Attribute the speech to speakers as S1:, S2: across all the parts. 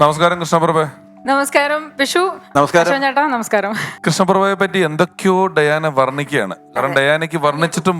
S1: നമസ്കാരം കൃഷ്ണപ്രഭേ.
S2: നമസ്കാരം വിഷു.
S3: നമസ്കാരം
S2: ചേട്ടാ നമസ്കാരം.
S1: കൃഷ്ണപ്രഭയെ പറ്റി എന്തൊക്കെയോ ഡയാന വർണ്ണിക്കുകയാണ്. കാരണം ഡയാനയ്ക്ക് വർണ്ണിച്ചിട്ടും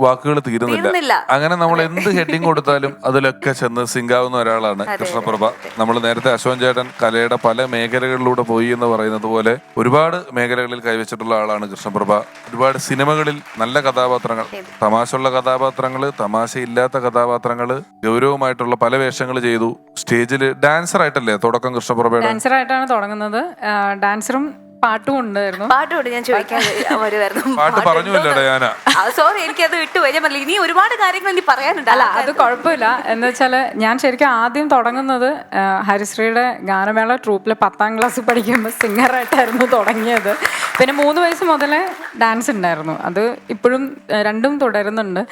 S1: വാക്കുകൾ തീരുന്നില്ല. അങ്ങനെ നമ്മൾ എന്ത് ഹെഡിങ് കൊടുത്താലും അതിലൊക്കെ ചെന്ന് സിങ്കാവുന്ന ഒരാളാണ് കൃഷ്ണപ്രഭ. നമ്മൾ നേരത്തെ അശോകൻ ചേട്ടൻ കലയുടെ പല മേഖലകളിലൂടെ പോയി എന്ന് പറയുന്നത് പോലെ ഒരുപാട് മേഖലകളിൽ കൈവച്ചിട്ടുള്ള ആളാണ് കൃഷ്ണപ്രഭ. ഒരുപാട് സിനിമകളിൽ നല്ല കഥാപാത്രങ്ങൾ, തമാശയുള്ള കഥാപാത്രങ്ങൾ, തമാശയില്ലാത്ത കഥാപാത്രങ്ങൾ, ഗൗരവമായിട്ടുള്ള പല വേഷങ്ങൾ ചെയ്തു. സ്റ്റേജിൽ ഡാൻസർ ആയിട്ടല്ലേ തുടക്കം കൃഷ്ണപ്രഭയുടെ?
S2: ഡാൻസർ ആയിട്ടാണ് തുടങ്ങുന്നത്. ഡാൻസറും പാട്ടും ഉണ്ടായിരുന്നു.
S4: പാട്ടുകൊണ്ട് ഞാൻ ചോദിക്കാൻ വരുമായിരുന്നു.
S1: പാട്ട് പറഞ്ഞില്ല ഡയാന.
S4: സോറി, എനിക്കത് വിട്ടു വരാൻ പറ്റില്ല. ഇനി ഒരുപാട് കാര്യങ്ങൾ ഇനി പറയാനുണ്ട്.
S2: അല്ല, അത് കുഴപ്പമില്ല. എന്ന് വെച്ചാല് ഞാൻ ശരിക്കും ആദ്യം തുടങ്ങുന്നത് ഹരിശ്രീയുടെ ഗാനമേള ട്രൂപ്പിൽ 10ാം ക്ലാസ് പഠിക്കുമ്പോൾ സിംഗറായിട്ടായിരുന്നു തുടങ്ങിയത്. പിന്നെ 3 വയസ്സ് മുതലേ ഡാൻസ് ഉണ്ടായിരുന്നു. അത് ഇപ്പോഴും രണ്ടും തുടരുന്നുണ്ട്.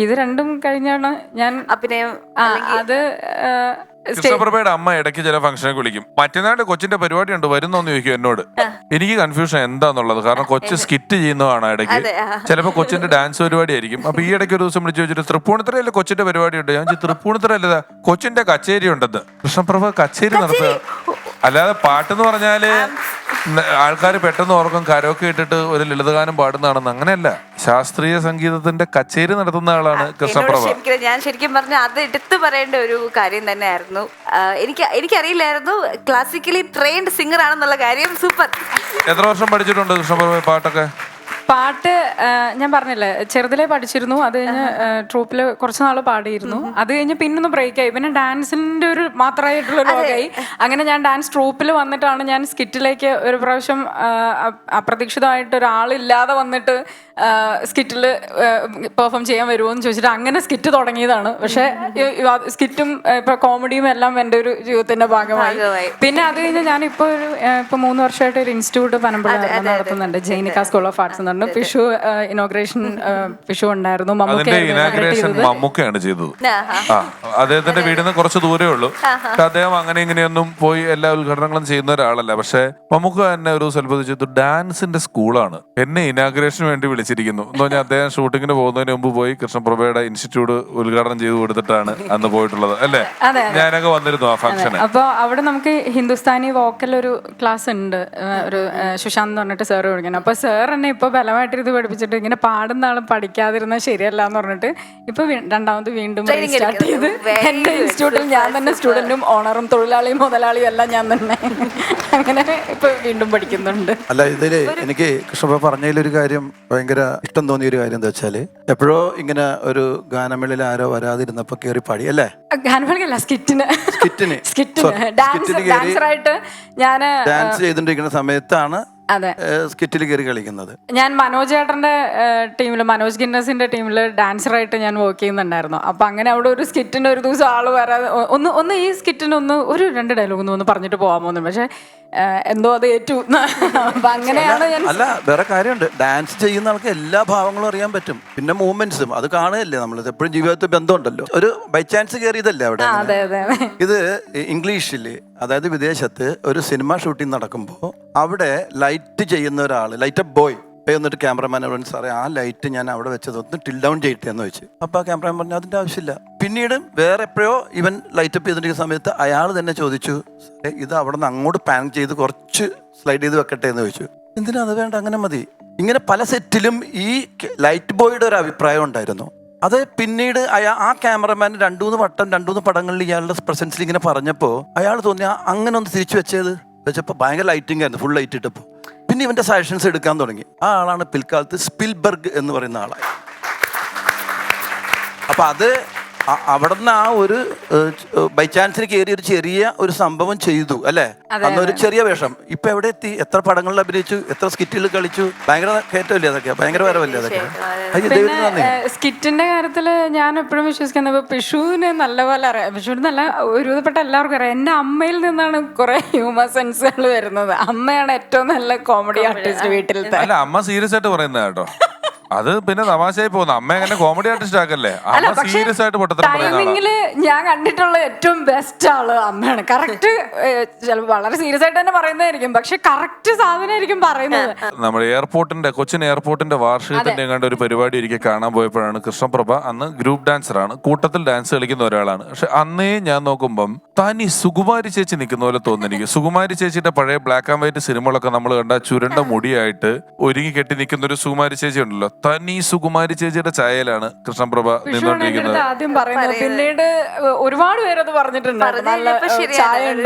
S2: ഇത് രണ്ടും കഴിഞ്ഞാണ് ഞാൻ
S4: അഭിനയം.
S2: അത്
S1: കൃഷ്ണപ്രഭയുടെ അമ്മ ഇടയ്ക്ക് ചില ഫംഗ്ഷനൊക്കെ വിളിക്കും. മറ്റന്നാട് കൊച്ചിന്റെ പരിപാടി ഉണ്ട്, വരുന്നോന്ന് ചോദിക്കും എന്നോട്. എനിക്ക് കൺഫ്യൂഷൻ എന്താന്നുള്ളത്. കാരണം കൊച്ചു സ്കിറ്റ് ചെയ്യുന്നതാണ് ഇടയ്ക്ക്. ചിലപ്പോ കൊച്ചിന്റെ ഡാൻസ് പരിപാടി ആയിരിക്കും. അപ്പൊ ഈ ഇടയ്ക്ക് ഒരു ദിവസം വിളിച്ചു വെച്ചിട്ട് തൃപ്പൂണിത്തറയല്ലേ കൊച്ചിന്റെ പരിപാടി ഉണ്ട്. ഞാൻ തൃപ്പൂണിത്തറ അല്ലതാ, കൊച്ചിന്റെ കച്ചേരി ഉണ്ടെന്ന്. കൃഷ്ണപ്രഭ കച്ചേരി നടത്തുക. അല്ലാതെ പാട്ടെന്ന് പറഞ്ഞാല് ആൾക്കാർ പെട്ടെന്ന് ഓർക്കും കരോക്കെ ഇട്ടിട്ട് ഒരു ലളിതഗാനം പാടുന്നതാണെന്ന്. അങ്ങനെയല്ല, ശാസ്ത്രീയ സംഗീതത്തിന്റെ കച്ചേരി നടത്തുന്ന ആളാണ് കൃഷ്ണപ്രഭ.
S4: ഞാൻ ശരിക്കും പറഞ്ഞ അത് എടുത്തു പറയേണ്ട ഒരു കാര്യം തന്നെയായിരുന്നു. എനിക്കറിയില്ലായിരുന്നു ക്ലാസിക്കലി ട്രെയിൻഡ് സിംഗർ ആണെന്നുള്ള കാര്യം. സൂപ്പർ.
S1: എത്ര വർഷം പഠിച്ചിട്ടുണ്ട് കൃഷ്ണപ്രഭ പാട്ടൊക്കെ?
S2: പാട്ട് ഞാൻ പറഞ്ഞില്ലേ, ചെറുതിലേ പഠിച്ചിരുന്നു. അത് കഴിഞ്ഞ് ട്രൂപ്പിൽ കുറച്ച് നാൾ പാടിയിരുന്നു. അത് കഴിഞ്ഞ് പിന്നൊന്ന് ബ്രേക്ക് ആയി. പിന്നെ ഡാൻസിന്റെ ഒരു മാത്രമായിട്ടുള്ള ലോകമായി. അങ്ങനെ ഞാൻ ഡാൻസ് ട്രൂപ്പിൽ വന്നിട്ടാണ് ഞാൻ സ്കിറ്റിലേക്ക് ഒരു പ്രാവശ്യം അപ്രതീക്ഷിതമായിട്ട് ഒരാളില്ലാതെ വന്നിട്ട് സ്കിറ്റിൽ പെർഫോം ചെയ്യാൻ വരുമോ എന്ന് ചോദിച്ചിട്ട് അങ്ങനെ സ്കിറ്റ് തുടങ്ങിയതാണ്. പക്ഷെ സ്കിറ്റും ഇപ്പൊ കോമഡിയും എല്ലാം എൻ്റെ ഒരു ജീവിതത്തിന്റെ ഭാഗമായി. പിന്നെ അത് കഴിഞ്ഞ് ഞാൻ ഇപ്പൊ 3 വർഷമായിട്ട് ഒരു ഇൻസ്റ്റിറ്റ്യൂട്ട് പനമ്പഴ നടത്തുന്നുണ്ട്, ജൈനിക സ്കൂൾ ഓഫ് ആർട്സ് എന്നുണ്ട്. വിഷു ഇനോഗ്രേഷൻ വിഷു ഉണ്ടായിരുന്നു.
S1: മമ്മൂക്കയാണ് ചെയ്തത്. അദ്ദേഹത്തിന്റെ വീടിൽ നിന്ന് കുറച്ച് ദൂരേ ഉള്ളൂ. അദ്ദേഹം അങ്ങനെ ഇങ്ങനെയൊന്നും പോയി എല്ലാ ഉദ്ഘാടനങ്ങളും ചെയ്യുന്ന ഒരാളല്ല. പക്ഷെ മമ്മൂക്ക എന്നെ ഒരു സ്ഥലത്ത് ചെയ്തു, ഡാൻസിന്റെ സ്കൂളാണ്, എന്നെ ഇനാഗ്രേഷന് വേണ്ടി വിളിച്ചിരിക്കുന്നു എന്ന് പറഞ്ഞാൽ അദ്ദേഹം ഷൂട്ടിങ്ങിന് പോകുന്നതിന് മുമ്പ് പോയി കൃഷ്ണപ്രഭയുടെ ഇൻസ്റ്റിറ്റ്യൂട്ട് ഉദ്ഘാടനം ചെയ്ത് കൊടുത്തിട്ടാണ് അന്ന് പോയിട്ടുള്ളത് അല്ലേ? ഞാനൊക്കെ വന്നിരുന്നു ആ ഫംഗ്ഷന്.
S2: അപ്പൊ അവിടെ നമുക്ക് ഹിന്ദുസ്ഥാനി വോക്കൽ ഒരു ക്ലാസ് ഉണ്ട്, ഒരു സുശാന്ത് എന്ന് പറഞ്ഞിട്ട് സാറ് പഠിക്കണം. അപ്പൊ സാർ എന്നെ ഇപ്പൊ ബലമായിട്ട് ഇത് പഠിപ്പിച്ചിട്ട് ഇങ്ങനെ പാടുന്ന ആളും പഠിക്കാതിരുന്നാൽ ശരിയല്ല എന്ന് പറഞ്ഞിട്ട് ഇപ്പൊ രണ്ടാമത് വീണ്ടും സ്റ്റാർട്ട് ചെയ്ത് എന്റെ ഇൻസ്റ്റിറ്റ്യൂട്ടിൽ ഞാൻ തന്നെ സ്റ്റുഡന്റും ഓണറും തൊഴിലാളിയും മുതലാളിയും എല്ലാം ഞാൻ തന്നെ. അങ്ങനെ ഇപ്പൊ വീണ്ടും പഠിക്കുന്നുണ്ട്.
S3: അല്ല, ഇതില് എനിക്ക് കൃഷ്ണപ്രഭ പറഞ്ഞതിലൊരു കാര്യം ഭയങ്കര ഇഷ്ടം തോന്നിയ ഒരു കാര്യം എന്താ വെച്ചാല്, എപ്പോഴോ ഇങ്ങനെ ഒരു ഗാനമേളയിൽ ആരോ വരാതിരുന്നപ്പോ കേറി പാടി അല്ലേ?
S2: ഗാനമേളയല്ല, സ്കിറ്റിന് ഡാൻസറായിട്ട് ഞാൻ
S3: ഡാൻസ് ചെയ്തോണ്ടിരിക്കുന്ന സമയത്താണ്
S2: അതെ
S3: സ്കിറ്റിൽ കയറി കളിക്കുന്നത്.
S2: ഞാൻ മനോജ് ചേട്ടന്റെ ടീമിൽ, മനോജ് ഗിന്നസിന്റെ ടീമിൽ ഡാൻസറായിട്ട് ഞാൻ വർക്ക് ചെയ്യുന്നുണ്ടായിരുന്നു. അപ്പൊ അങ്ങനെ അവിടെ ഒരു സ്കിറ്റിന്റെ ഒരു ദിവസം ആള് വരാതെ ഒന്ന് ഈ സ്കിറ്റിന് ഒരു 2 ഡയലോഗ് ഒന്ന് പറഞ്ഞിട്ട് പോകാൻ പോകുന്നു. പക്ഷെ എന്തോ അത് ഏറ്റു. അപ്പൊ അങ്ങനെയാണ് ഞാൻ.
S3: അല്ല, വേറെ കാര്യമുണ്ട്, ഡാൻസ് ചെയ്യുന്ന ആൾക്ക് എല്ലാ ഭാവങ്ങളും അറിയാൻ പറ്റും. പിന്നെ മൂവ്മെന്റ്സും അത് കാണുകയല്ലേ നമ്മൾ, എപ്പോഴും ജീവിതത്തിൽ ബന്ധമുണ്ടല്ലോ. ഒരു ബൈ ചാൻസ് കയറിയതല്ലേ അവിടെ. ഇത് ഇംഗ്ലീഷില്, അതായത് വിദേശത്ത് ഒരു സിനിമ ഷൂട്ടിംഗ് നടക്കുമ്പോൾ അവിടെ ലൈറ്റ് ചെയ്യുന്ന ഒരാൾ, ലൈറ്റ് അപ്പ് ബോയ് എന്നിട്ട് ക്യാമറമാനോട് സാറേ ആ ലൈറ്റ് ഞാൻ അവിടെ വെച്ചത് ഒന്ന് ടിൽ ഡൗൺ ചെയ്യട്ടെ എന്ന് വെച്ച്. അപ്പൊ ആ ക്യാമറമാൻ പറഞ്ഞു അതിന്റെ ആവശ്യമില്ല. പിന്നീട് വേറെ എപ്പോഴോ ഇവൻ ലൈറ്റ് അപ്പ് ചെയ്തിരിക്കുന്ന സമയത്ത് അയാൾ തന്നെ ചോദിച്ചു, ഇത് അവിടെ നിന്ന് അങ്ങോട്ട് പാൻ ചെയ്ത് കുറച്ച് സ്ലൈഡ് ചെയ്ത് വെക്കട്ടെ എന്ന് ചോദിച്ചു. എന്തിനാ, അത് വേണ്ട, അങ്ങനെ മതി. ഇങ്ങനെ പല സെറ്റിലും ഈ ലൈറ്റ് ബോയുടെ ഒരു അഭിപ്രായം ഉണ്ടായിരുന്നു. അത് പിന്നീട് ആ ക്യാമറമാൻ 2-3 പടങ്ങളിൽ ഇയാളുടെ പ്രസൻസിൽ ഇങ്ങനെ പറഞ്ഞപ്പോൾ അയാൾ തോന്നിയ അങ്ങനെ ഒന്ന് തിരിച്ചു വെച്ചപ്പോൾ ഭയങ്കര ലൈറ്റിംഗ് ആയിരുന്നു, ഫുൾ ലൈറ്റ് ഇട്ടപ്പോൾ. പിന്നെ ഇവന്റെ സജഷൻസ് എടുക്കാൻ തുടങ്ങി. ആ ആളാണ് പിൽക്കാലത്ത് സ്പിൽബർഗ് എന്ന് പറയുന്ന ആളായി. അപ്പൊ അത് അവിടെ നിന്ന് ആ ഒരു ബൈ ചാൻസിന് കയറിയ ഒരു ചെറിയ ഒരു സംഭവം ചെയ്തു അല്ലെ, അന്നൊരു ചെറിയ വേഷം. ഇപ്പൊ എവിടെ എത്തി, എത്ര പടങ്ങളിൽ അഭിനയിച്ചു, എത്ര സ്കിറ്റുകൾ കളിച്ചു. ഭയങ്കര കയറ്റമല്ലേ അതൊക്കെ, ഭയങ്കര വരവല്ലേ അതൊക്കെ.
S2: സ്കിറ്റിന്റെ കാര്യത്തില് ഞാൻ എപ്പോഴും വിശ്വസിക്കുന്നത് പിഷുവിന് നല്ലപോലെ അറിയാം. പിഷുവിന് നല്ല ഒരുവിധപ്പെട്ട എല്ലാവർക്കും അറിയാം. എന്റെ അമ്മയിൽ നിന്നാണ് കുറെ ഹ്യൂമർ സെൻസുകൾ വരുന്നത്. അമ്മയാണ് ഏറ്റവും നല്ല കോമഡി ആർട്ടിസ്റ്റ് വീട്ടിലത്തെ.
S1: അല്ല, അമ്മ സീരിയസ് ആയിട്ട് പറയുന്നത് കേട്ടോ. അത് പിന്നെ തമാശയായി പോകുന്നു. അമ്മ അങ്ങനെ കോമഡി ആർട്ടിസ്റ്റ് ആക്കല്ലേ. അമ്മ സീരിയസ് ആയിട്ട് പൊട്ടത്തരം പറയുന്ന
S2: ടൈമിങ്ങില് ഞാൻ കണ്ടിട്ടുള്ള ഏറ്റവും ബെസ്റ്റ് ആള് അമ്മയാണ്. കറക്റ്റ് ചിലപ്പോൾ വളരെ സീരിയസ് ആയിട്ട് തന്നെ പറയുന്നതായിരിക്കും, പക്ഷെ കറക്റ്റ് സാധനമായിരിക്കും പറയുന്നത്.
S1: നമ്മുടെ എയർപോർട്ടിന്റെ കൊച്ചിൻ എയർപോർട്ടിന്റെ വാർഷികത്തിന്റെ കണ്ട ഒരു പരിപാടി ഒരിക്കൽ കാണാൻ പോയപ്പോഴാണ് കൃഷ്ണപ്രഭ അന്ന് ഗ്രൂപ്പ് ഡാൻസറാണ്, കൂട്ടത്തിൽ ഡാൻസ് കളിക്കുന്ന ഒരാളാണ്. പക്ഷെ അന്നേ ഞാൻ നോക്കുമ്പം തനി സുകുമാരി ചേച്ചി നിൽക്കുന്ന പോലെ തോന്നുന്നു എനിക്ക്. സുകുമാരി ചേച്ചിയുടെ പഴയ ബ്ലാക്ക് ആൻഡ് വൈറ്റ് സിനിമകളൊക്കെ നമ്മൾ കണ്ട ചുരുണ്ട മുടിയായിട്ട് ഒരുങ്ങി കെട്ടി നിൽക്കുന്ന ഒരു സുകുമാരി ചേച്ചി ഉണ്ടല്ലോ, തനി സുകുമാരി ചേച്ചിയുടെ ചായയിലാണ് കൃഷ്ണപ്രഭ നിന്നുകൊണ്ടിരിക്കുന്നത്.
S2: ആദ്യം പറയുന്നത്, പിന്നീട് ഒരുപാട് പേരത് പറഞ്ഞിട്ടുണ്ട്.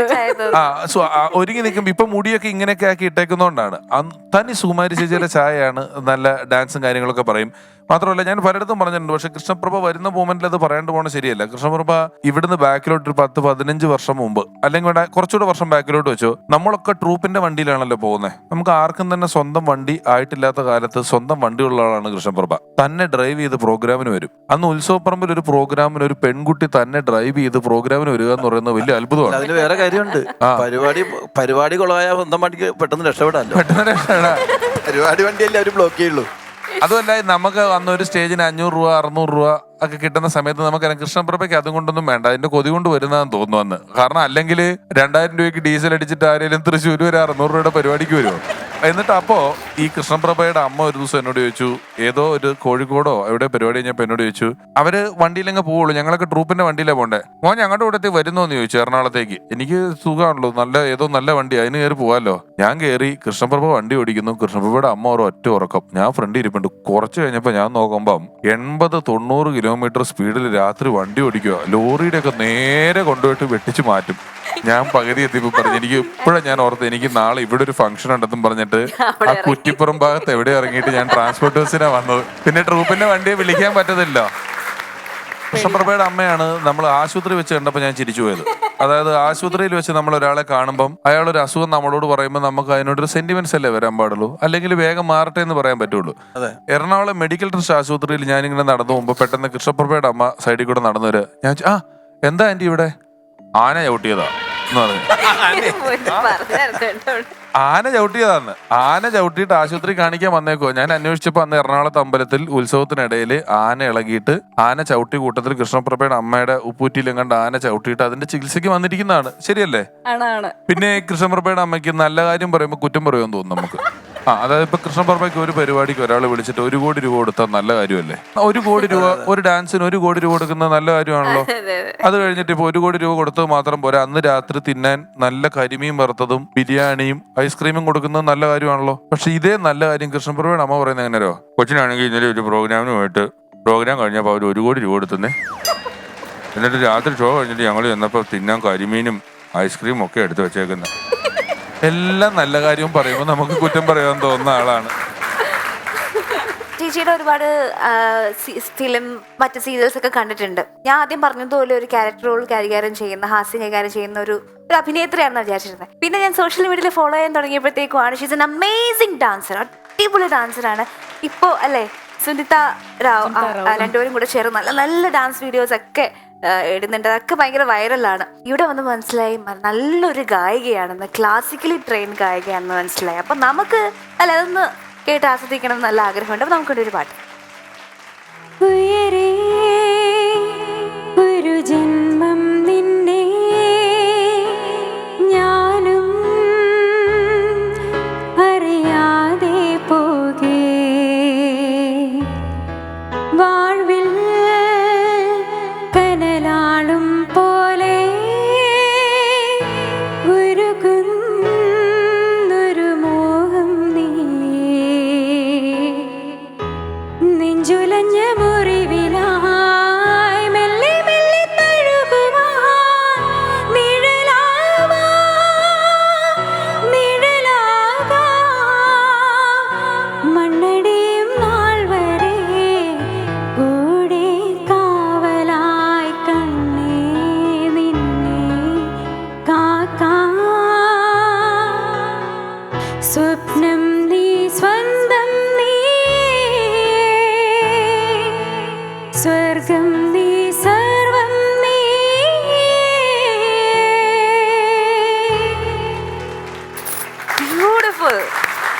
S1: ഒരുങ്ങി നിൽക്കുമ്പോ ഇപ്പൊ മുടിയൊക്കെ ഇങ്ങനെയൊക്കെ ആക്കി ഇട്ടേക്കുന്നോണ്ടാണ്. തനി സുകുമാരി ചേച്ചിയുടെ ചായയാണ്. നല്ല ഡാൻസും കാര്യങ്ങളൊക്കെ പറയും. മാത്രമല്ല ഞാൻ പലയിടത്തും പറഞ്ഞിട്ടുണ്ട്, പക്ഷെ കൃഷ്ണപ്രഭ വരുന്ന മൂമെന്റിൽ അത് പറയാണ്ട് പോകണ ശരിയല്ല. കൃഷ്ണപ്രഭ ഇവിടുന്ന് ബാക്കിലോട്ട് ഒരു 10-15 വർഷം മുമ്പ്, അല്ലെങ്കിൽ കുറച്ചുകൂടെ വർഷം ബാക്കിലോട്ട് വെച്ചോ, നമ്മളൊക്കെ ട്രൂപ്പിന്റെ വണ്ടിയിലാണല്ലോ പോകുന്നത്. നമുക്ക് ആർക്കും തന്നെ സ്വന്തം വണ്ടി ആയിട്ടില്ലാത്ത കാലത്ത് സ്വന്തം വണ്ടിയുള്ള ആളാണ് കൃഷ്ണപ്രഭ. തന്നെ ഡ്രൈവ് ചെയ്ത് പ്രോഗ്രാമിന് വരും. അന്ന് ഉത്സവപ്പറമ്പിൽ ഒരു പ്രോഗ്രാമിന് ഒരു പെൺകുട്ടി തന്നെ ഡ്രൈവ് ചെയ്ത് പ്രോഗ്രാമിന് വരിക എന്ന് പറയുന്നത് വലിയ അത്ഭുതമാണ്.
S3: അതിന് വേറെ കാര്യമുണ്ട്. പരിപാടി കൊളമായ സ്വന്തം വണ്ടിക്ക് പെട്ടെന്ന് രക്ഷപ്പെടാമല്ലോ. പരിപാടി വണ്ടിയല്ലേ അവര് ബ്ലോക്ക് ചെയ്യുള്ളൂ.
S1: അതുമല്ല, നമുക്ക് അന്ന് ഒരു സ്റ്റേജിന് 500 രൂപ 600 രൂപ ഒക്കെ കിട്ടുന്ന സമയത്ത് നമുക്കറിയാം കൃഷ്ണപ്രഭയ്ക്ക് അതും കൊണ്ടൊന്നും വേണ്ട, അതിന്റെ കൊതി കൊണ്ട് വരുന്നതെന്ന് തോന്നുന്നു അന്ന്. കാരണം അല്ലെങ്കിൽ 2000 രൂപയ്ക്ക് ഡീസൽ അടിച്ചിട്ട് ആരെങ്കിലും തൃശ്ശൂർ ഒരു 600 രൂപയുടെ പരിപാടിക്ക് വരുമോ? എന്നിട്ട് അപ്പോ ഈ കൃഷ്ണപ്രഭയുടെ അമ്മ ഒരു ദിവസം എന്നോട് ചോദിച്ചു, ഏതോ ഒരു കോഴിക്കോടോ എവിടെ പരിപാടി കഴിഞ്ഞപ്പോൾ എന്നോട് ചോദിച്ചു, അവര് വണ്ടിയിലങ്ങ് പോവുള്ളൂ, ഞങ്ങളൊക്കെ ട്രൂപ്പിന്റെ വണ്ടിയിലാണ് പോണ്ടേ, മോൻ ഞങ്ങളുടെ കൂടെ വരുന്നോന്ന് ചോദിച്ചു എറണാകുളത്തേക്ക്. എനിക്ക് സുഖമാണല്ലോ, ഏതോ നല്ല വണ്ടി, അതിന് കയറി പോവാല്ലോ. ഞാൻ കയറി, കൃഷ്ണപ്രഭ വണ്ടി ഓടിക്കുന്നു, കൃഷ്ണപ്രഭയുടെ അമ്മ ഒരു ഒറ്റ ഉറക്കം, ഞാൻ ഫ്രണ്ട് ഇരിപ്പുണ്ട്. കുറച്ച് കഴിഞ്ഞപ്പോ ഞാൻ നോക്കുമ്പം 80-90 കിലോമീറ്റർ സ്പീഡിൽ രാത്രി വണ്ടി ഓടിക്കുക. ലോറിയുടെ ഒക്കെ നേരെ കൊണ്ടുപോയിട്ട് വെട്ടിച്ച് മാറ്റും. ഞാൻ പകുതി എത്തിയപ്പോ പറഞ്ഞു, എനിക്ക് ഇപ്പോഴാണ് ഞാൻ ഓർത്ത്, എനിക്ക് നാളെ ഇവിടെ ഒരു ഫംഗ്ഷൻ ഉണ്ടെന്നും പറഞ്ഞിട്ട് ആ കുറ്റിപ്പുറം ഭാഗത്ത് എവിടെ ഇറങ്ങിയിട്ട് ഞാൻ ട്രാൻസ്പോർട്ട് ബസ്സിനാ വന്നത്. പിന്നെ ട്രൂപ്പിന്റെ വണ്ടിയെ വിളിക്കാൻ പറ്റത്തില്ല. കൃഷ്ണപ്രഭയുടെ അമ്മയാണ് നമ്മൾ ആശുപത്രി വെച്ച് കണ്ടപ്പോൾ ഞാൻ ചിരിച്ചു പോയത്. അതായത് ആശുപത്രിയിൽ വെച്ച് നമ്മൾ ഒരാളെ കാണുമ്പം അയാളൊരു അസുഖം നമ്മളോട് പറയുമ്പോൾ നമുക്ക് അതിനോടൊരു സെന്റിമെന്റ്സ് അല്ലേ വരാൻ പാടുള്ളൂ, അല്ലെങ്കിൽ വേഗം മാറട്ടെ എന്ന് പറയാൻ പറ്റുള്ളൂ. എറണാകുളം മെഡിക്കൽ ട്രസ്റ്റ് ആശുപത്രിയിൽ ഞാനിങ്ങനെ നടന്നു പോകുമ്പോൾ പെട്ടെന്ന് കൃഷ്ണപ്രഭയുടെ അമ്മ സൈഡിൽ കൂടെ നടന്നു വരിക. ഞാൻ എന്താ ആന്റി ഇവിടെ? ആന ചവിട്ടിയതാ എന്ന് പറഞ്ഞു. ആന ചവിട്ടിയതാന്ന്. ആന ചവിട്ടിയിട്ട് ആശുപത്രി കാണിക്കാൻ വന്നേക്കോ. ഞാൻ അന്വേഷിച്ചപ്പോ അന്ന് എറണാകുളത്ത് അമ്പലത്തിൽ ഉത്സവത്തിനിടയിൽ ആന ഇളകിയിട്ട് ആന ചവിട്ടി കൂട്ടത്തിൽ കൃഷ്ണപ്രഭയുടെ അമ്മയുടെ ഉപ്പൂറ്റിയിലും കണ്ട് ആന ചവിട്ടിയിട്ട് അതിന്റെ ചികിത്സയ്ക്ക് വന്നിരിക്കുന്നതാണ്. ശരിയല്ലേ? പിന്നെ കൃഷ്ണപ്രഭയുടെ അമ്മയ്ക്ക് നല്ല കാര്യം പറയുമ്പോൾ കുറ്റം പറയുമെന്ന് തോന്നുന്നു നമുക്ക്. അതായത് ഇപ്പൊ കൃഷ്ണപ്രഭയ്ക്ക് ഒരു പരിപാടിക്ക് ഒരാൾ വിളിച്ചിട്ട് 1 കോടി രൂപ കൊടുത്താൽ നല്ല കാര്യമല്ലേ? 1 കോടി രൂപ ഒരു ഡാൻസിന് 1 കോടി രൂപ കൊടുക്കുന്നത് നല്ല കാര്യമാണല്ലോ. അത് കഴിഞ്ഞിട്ട് ഇപ്പൊ 1 കോടി രൂപ കൊടുത്തത് മാത്രം പോരാ, അന്ന് രാത്രി തിന്നാൻ നല്ല കരിമീൻ വറുത്തതും ബിരിയാണിയും ഐസ്ക്രീമും കൊടുക്കുന്നത് നല്ല കാര്യമാണല്ലോ. പക്ഷെ ഇതേ നല്ല കാര്യം കൃഷ്ണപ്രഭയുടെ അമ്മ പറയുന്നത് എങ്ങനെയോ, കൊച്ചിനാണെങ്കിൽ ഇന്നലെ ഒരു പ്രോഗ്രാമിന് പോയിട്ട് പ്രോഗ്രാം കഴിഞ്ഞപ്പോൾ അവർ 1 കോടി രൂപ കൊടുത്തേ, എന്നിട്ട് രാത്രി ഷോ കഴിഞ്ഞിട്ട് ഞങ്ങൾ ചെന്നപ്പോൾ തിന്നാൻ കരിമീനും ഐസ്ക്രീമും ഒക്കെ എടുത്ത് വെച്ചേക്കുന്നത്. എല്ലാം നല്ല കാര്യവും പറയുമ്പോൾ നമുക്ക് കുറ്റം പറയാൻ തോന്നുന്ന ആളാണ്.
S4: ചേച്ചിയുടെ ഒരുപാട് ഫിലിം മറ്റ് സീരിയൽസ് ഒക്കെ കണ്ടിട്ടുണ്ട്. ഞാൻ ആദ്യം പറഞ്ഞതുപോലെ ഒരു ക്യാരക്ടർ റോൾ കൈകാര്യം ചെയ്യുന്ന, ഹാസ്യം കൈകാര്യം ചെയ്യുന്ന ഒരു അഭിനേത്രിയാണെന്ന് വിചാരിച്ചിരുന്നത്. പിന്നെ ഞാൻ സോഷ്യൽ മീഡിയയിൽ ഫോളോ ചെയ്യാൻ തുടങ്ങിയപ്പോഴത്തേക്കുമാണ് ഷീസ് എൻ അമേസിംഗ് ഡാൻസർ, അടിപൊളി ഡാൻസറാണ്. ഇപ്പോൾ അല്ലേ സുനിത റാവ്, രണ്ടുപേരും കൂടെ ചേർന്ന് നല്ല നല്ല ഡാൻസ് വീഡിയോസ് ഒക്കെ ഇടുന്നുണ്ട്. അതൊക്കെ ഭയങ്കര വൈറലാണ്. ഇവിടെ വന്ന് മനസ്സിലായി നല്ലൊരു ഗായികയാണെന്ന്, ക്ലാസിക്കലി ട്രെയിൻ ഗായികയാണെന്ന് മനസ്സിലായി. അപ്പം നമുക്ക് അതൊന്ന് കേട്ട് ആസ്വദിക്കണം നല്ല ആഗ്രഹമുണ്ട്. അപ്പം നമുക്കൊരു പാട്ട്.
S2: ഒരു ജന്മം നിന്നെ ഞാനും അറിയാതെ പോകേ, വാഴ്വിൽ കനലാളും പോലെ ഉരുകുന്നൊരു മോഹം നീ, നെഞ്ചുലഞ്ഞ മുറിവിലായി മെല്ലെ മെല്ലെ തഴുകുവാൻ നിഴലാകാം മണ്ണടിയും നാൾ വരെ കൂടെ കാവലായി കണ്ണേ നിന്നെ കാക്കാം. സ്വപ്നം നീ സ്വന്തം നീ, സ്വർഗം നീ സർവം നീ.
S4: ബ്യൂട്ടിഫുൾ.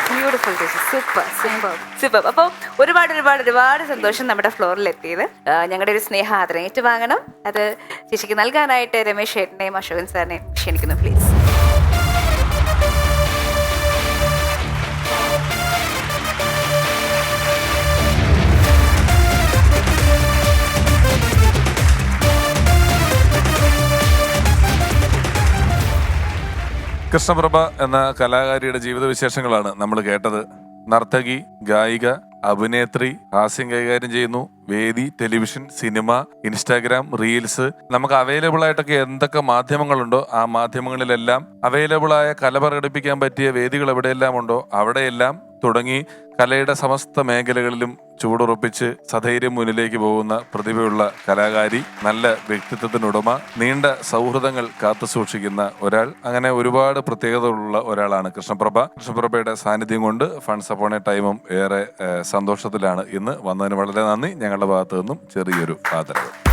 S4: ബ്യൂട്ടിഫുൾ ചേച്ചി, സൂപ്പർ സൂപ്പർ സൂപ്പർ. അപ്പോൾ ഒരുപാട് സന്തോഷം നമ്മുടെ ഫ്ലോറിൽ എത്തിയത്. ഞങ്ങളുടെ ഒരു സ്നേഹാദരം ഏറ്റുവാങ്ങണം. അത് ചേച്ചിക്ക് നൽകാനായിട്ട് രമേശ് ചേട്ടനെയും അശോകൻ സാറിനെയും ക്ഷണിക്കുന്നു പ്ലീസ്.
S1: കൃഷ്ണപ്രഭ എന്ന കലാകാരിയുടെ ജീവിത വിശേഷങ്ങളാണ് നമ്മൾ കേട്ടത്. നർത്തകി, ഗായിക, അഭിനേത്രി, ഹാസ്യം കൈകാര്യം ചെയ്യുന്നു, വേദി, ടെലിവിഷൻ, സിനിമ, ഇൻസ്റ്റാഗ്രാം, റീൽസ്, നമുക്ക് അവൈലബിൾ ആയിട്ടൊക്കെ എന്തൊക്കെ മാധ്യമങ്ങളുണ്ടോ ആ മാധ്യമങ്ങളിലെല്ലാം അവൈലബിൾ ആയ കല പ്രകടിപ്പിക്കാൻ പറ്റിയ വേദികൾ എവിടെയെല്ലാം ഉണ്ടോ അവിടെയെല്ലാം തുടങ്ങി കലയുടെ സമസ്ത മേഖലകളിലും ചൂടുറപ്പിച്ച് സധൈര്യം മുന്നിലേക്ക് പോകുന്ന പ്രതിഭയുള്ള കലാകാരി, നല്ല വ്യക്തിത്വത്തിനുടമ, നീണ്ട സൗഹൃദങ്ങൾ കാത്തു സൂക്ഷിക്കുന്ന ഒരാൾ, അങ്ങനെ ഒരുപാട് പ്രത്യേകതകളുള്ള ഒരാളാണ് കൃഷ്ണപ്രഭ. കൃഷ്ണപ്രഭയുടെ സാന്നിധ്യം കൊണ്ട് ഫൺസ് അപ്പോൺ എ ടൈമും ഏറെ സന്തോഷത്തിലാണ് ഇന്ന്. വന്നതിന് വളരെ നന്ദി. ഞങ്ങളുടെ ഭാഗത്തു നിന്നും ചെറിയൊരു ആദരവ്.